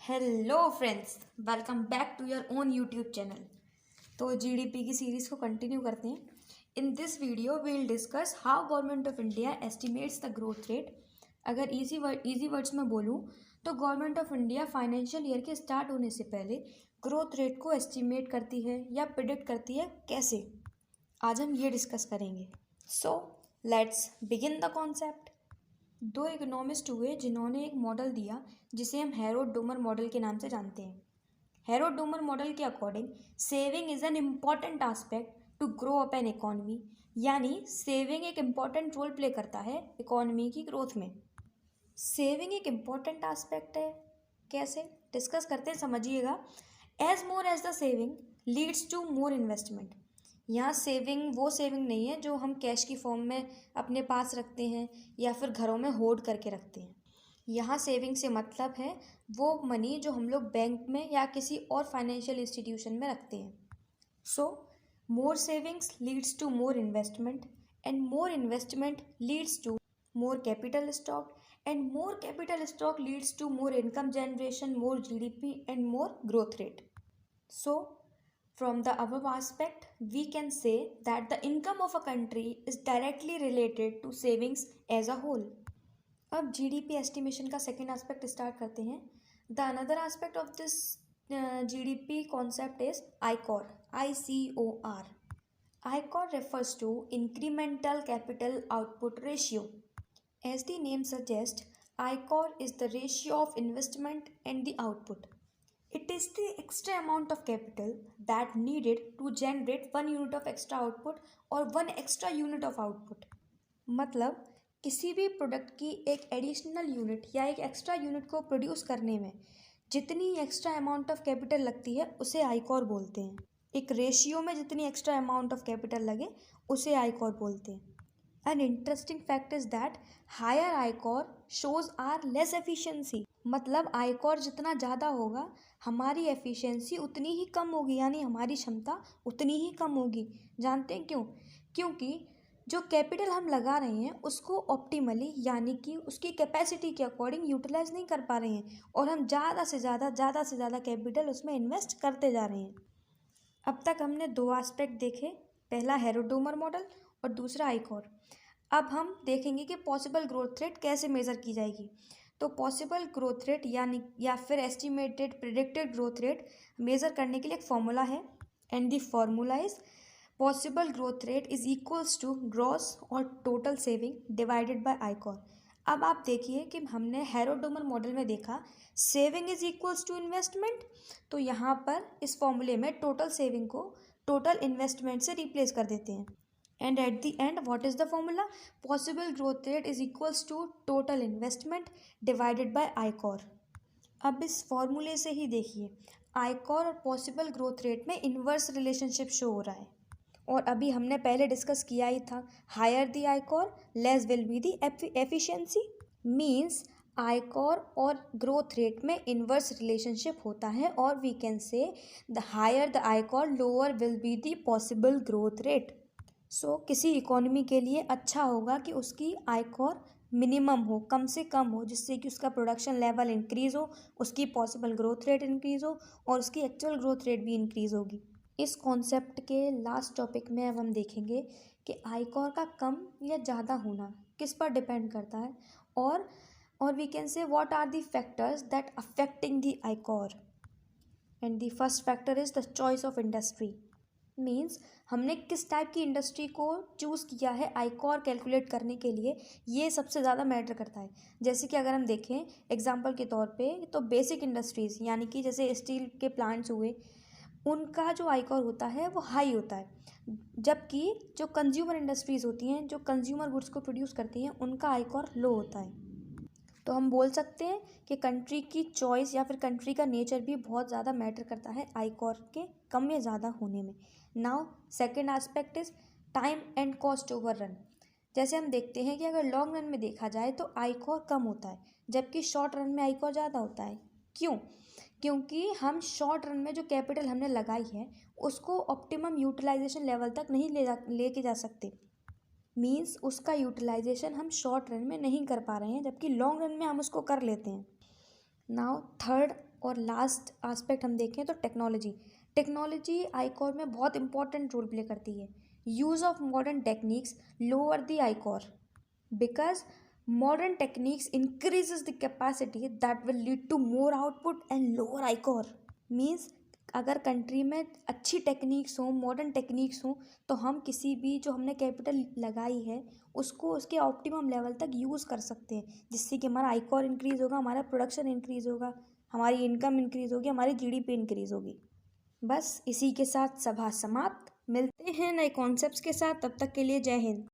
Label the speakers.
Speaker 1: Hello friends, welcome back to your own YouTube channel. तो GDP की series को continue करते हैं। In this video we will discuss how government of India estimates the growth rate. अगर easy words में बोलूँ तो government of India financial year के स्टार्ट होने से पहले ग्रोथ रेट को एस्टिमेट करती है या प्रिडिक्ट करती है। कैसे, आज हम ये डिस्कस करेंगे। So let's begin the concept. दो इकोनॉमिस्ट हुए जिन्होंने एक मॉडल दिया जिसे हम हैरोल्ड डोमर मॉडल के नाम से जानते हैं। हैरोल्ड डोमर मॉडल के according saving is an important aspect to grow up an economy, यानी सेविंग एक इम्पॉर्टेंट रोल प्ले करता है इकोनॉमी की ग्रोथ में। सेविंग एक इम्पॉर्टेंट आस्पेक्ट है, कैसे डिस्कस करते हैं, समझिएगा। As the saving leads to more investment. यहाँ सेविंग वो सेविंग नहीं है जो हम कैश की फॉर्म में अपने पास रखते हैं या फिर घरों में होल्ड करके रखते हैं। यहाँ सेविंग से मतलब है वो मनी जो हम लोग बैंक में या किसी और फाइनेंशियल इंस्टीट्यूशन में रखते हैं। So more savings leads to more investment and more investment leads to more capital stock and more capital stock leads to more income generation, more GDP and more growth rate. So from the above aspect we can say that the income of a country is directly related to savings as a whole. अब GDP estimation का second aspect start करते हैं. The another aspect of this GDP concept is ICOR. ICOR. ICOR refers to incremental capital output ratio. As the name suggests, ICOR is the ratio of investment and the output. It is the extra amount of capital that needed to generate 1 unit of extra output or 1 extra unit of output. मतलब किसी भी product की एक additional unit या एक extra unit को produce करने में जितनी एक्स्ट्रा अमाउंट ऑफ कैपिटल लगती है उसे आइकॉर बोलते हैं। एक रेशियो में जितनी एक्स्ट्रा अमाउंट ऑफ कैपिटल लगे उसे आइकॉर बोलते हैं। An interesting fact is that higher ICOR shows our less efficiency. मतलब ICOR जितना ज़्यादा होगा हमारी एफिशिएंसी उतनी ही कम होगी, यानी हमारी क्षमता उतनी ही कम होगी। जानते हैं क्यों? क्योंकि जो कैपिटल हम लगा रहे हैं उसको ऑप्टिमली यानी कि उसकी कैपेसिटी के अकॉर्डिंग यूटिलाइज नहीं कर पा रहे हैं और हम ज़्यादा से ज़्यादा कैपिटल उसमें इन्वेस्ट करते जा रहे हैं। अब तक हमने दो एस्पेक्ट देखे, पहला हैरोल्ड डोमर मॉडल और दूसरा आइकॉर। अब हम देखेंगे कि पॉसिबल ग्रोथ रेट कैसे मेज़र की जाएगी। तो पॉसिबल ग्रोथ रेट यानी या फिर estimated predicted growth rate measure करने के लिए एक फॉर्मूला है, and the formula is possible growth rate is equals to gross और total saving divided by ICOR. अब आप देखिए कि हमने हैरोल्ड डोमर मॉडल में देखा saving is equals to investment, तो यहाँ पर इस फॉर्मूले में टोटल सेविंग को टोटल इन्वेस्टमेंट से रिप्लेस कर देते हैं। And at the end, what is the formula? Possible growth rate is equals to total investment divided by ICOR. अब इस फॉर्मूले से ही देखिए आइकॉर और पॉसिबल ग्रोथ रेट में इन्वर्स रिलेशनशिप शो हो रहा है, और अभी हमने पहले डिस्कस किया ही था, higher the ICOR less will be the efficiency. Means ICOR और ग्रोथ रेट में इन्वर्स रिलेशनशिप होता है, और we can say the higher the ICOR lower will be the possible growth rate. So किसी इकोनॉमी के लिए अच्छा होगा कि उसकी आइकॉर मिनिमम हो, कम से कम हो, जिससे कि उसका प्रोडक्शन लेवल इंक्रीज़ हो, उसकी पॉसिबल ग्रोथ रेट इंक्रीज़ हो और उसकी एक्चुअल ग्रोथ रेट भी इंक्रीज़ होगी। इस कॉन्सेप्ट के लास्ट टॉपिक में अब हम देखेंगे कि आइकॉर का कम या ज़्यादा होना किस पर डिपेंड करता है, और we can say what are the factors that affecting the ICOR. And the first factor is the choice of industry. Means हमने किस टाइप की इंडस्ट्री को चूज़ किया है आइकॉर कैलकुलेट करने के लिए, ये सबसे ज़्यादा मैटर करता है। जैसे कि अगर हम देखें एग्जांपल के तौर पे, तो बेसिक इंडस्ट्रीज़ यानी कि जैसे स्टील के प्लांट्स हुए, उनका जो आइकॉर होता है वो हाई होता है, जबकि जो कंज्यूमर इंडस्ट्रीज़ होती हैं जो कंज्यूमर गुड्स को प्रोड्यूस करती हैं उनका आइकॉर लो होता है। तो हम बोल सकते हैं कि कंट्री की चॉइस या फिर कंट्री का नेचर भी बहुत ज़्यादा मैटर करता है आइकॉर के कम या ज़्यादा होने में। Now second aspect is time and cost over run. जैसे हम देखते हैं कि अगर लॉन्ग रन में देखा जाए तो आइकॉर कम होता है, जबकि शॉर्ट रन में आइकॉर ज़्यादा होता है। क्यों? क्योंकि हम शॉर्ट रन में जो कैपिटल हमने लगाई है उसको ऑप्टिमम यूटिलाइजेशन लेवल तक नहीं लेके जा सकते। मीन्स उसका यूटिलाइजेशन हम शॉर्ट रन में नहीं कर पा रहे हैं, जबकि लॉन्ग रन में हम उसको कर लेते हैं। नाउ थर्ड और लास्ट एस्पेक्ट हम देखें तो टेक्नोलॉजी आईकॉर में बहुत इंपॉर्टेंट रोल प्ले करती है। Use of modern techniques lower the ICOR because modern techniques increases the capacity that will lead to more output and lower ICOR। Means अगर country में अच्छी टेक्निक्स हो, मॉडर्न टेक्निक्स हो, तो हम किसी भी जो हमने कैपिटल लगाई है उसको उसके ऑप्टिमम लेवल तक यूज़ कर सकते हैं, जिससे कि हमारा आईकॉर इंक्रीज़ होगा, हमारा प्रोडक्शन इंक्रीज़ होगा, हमारी इनकम इंक्रीज़ होगी, हमारी जीडीपी इंक्रीज़ होगी। बस इसी के साथ सभा समाप्त। मिलते हैं नए कॉन्सेप्ट्स के साथ, तब तक के लिए जय हिंद।